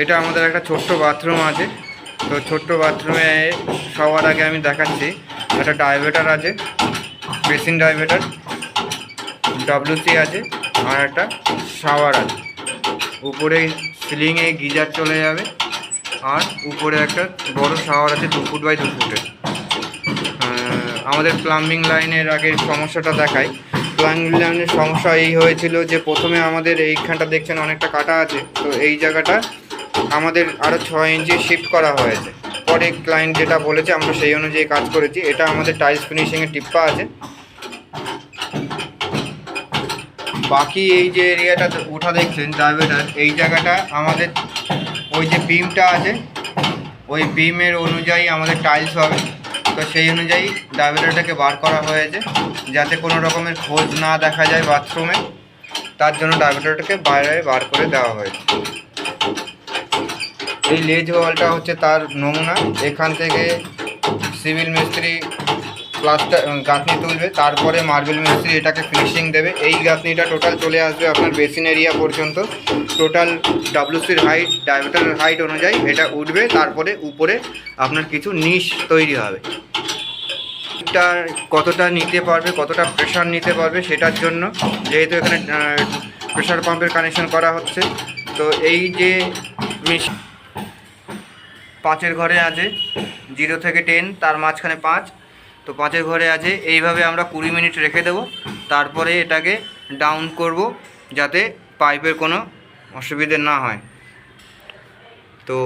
এটা আমাদের একটা ছোট্ট বাথরুম আছে। তো ছোট্ট বাথরুমে সবার আগে আমি দেখাচ্ছি, একটা ডাইভেটার আছে, বেসিন ডাইভেটার, ডব্লিউসি আছে, আর একটা শাওয়ার আছে। উপরে সিলিংয়ে গিজার চলে যাবে, আর উপরে একটা বড় শাওয়ার আছে 2 ফুট বাই 2 ফুটের। আমাদের প্লাম্বিং লাইনের আগের সমস্যাটা দেখাই। প্লাম্বিং লাইনের সমস্যা এই হয়েছিল যে প্রথমে আমাদের এইখানটা দেখছেন অনেকটা কাটা আছে, তো এই জায়গাটা আমাদের আরও 6 ইঞ্চি শিফট করা হয়েছে। পরে ক্লায়েন্ট যেটা বলেছে আমরা সেই অনুযায়ী কাজ করেছি। এটা আমাদের টাইলস ফিনিশিংয়ের টিপ্পা আছে। বাকি এই যে এরিয়াটা ওঠা দেখছেন ডাইভেটার, এই জায়গাটা আমাদের ওই যে বিমটা আছে, ওই বিমের অনুযায়ী আমাদের টাইলস হবে। তো সেই অনুযায়ী ডাইভেটারটাকে বার করা হয়েছে, যাতে কোনো রকমের খোঁজ না দেখা যায় বাথরুমে। তার জন্য ডাইভেটারটাকে বাইরে বার করে দেওয়া হয়েছে। এই লেজ ওয়ালটা হচ্ছে তার নমুনা। এখান থেকে সিভিল মিস্ত্রি প্লাস্টার গাঁথনি তুলবে, তারপরে মার্বেল মিস্ত্রি এটাকে ফিনিশিং দেবে। এই গাঁথনিটা টোটাল চলে আসবে আপনার বেসিন এরিয়া পর্যন্ত। টোটাল ডাব্লিউসির হাইট, ডায়ামিটারের হাইট অনুযায়ী এটা উঠবে। তারপরে উপরে আপনার কিছু নিশ তৈরি হবে। এটা কতটা নিতে পারবে, কতটা প্রেশার নিতে পারবে, সেটার জন্য যেহেতু এখানে প্রেশার পাম্পের কানেকশন করা হচ্ছে, তো এই যে 5-এর ঘরে আছে 0 থেকে 10, তার মাঝখানে 5, তো 5-এর ঘরে আছে। এইভাবে আমরা 20 মিনিট রেখে দেব, তারপরে এটাকে ডাউন করব যাতে পাইপের কোনো অসুবিধে না হয়। তো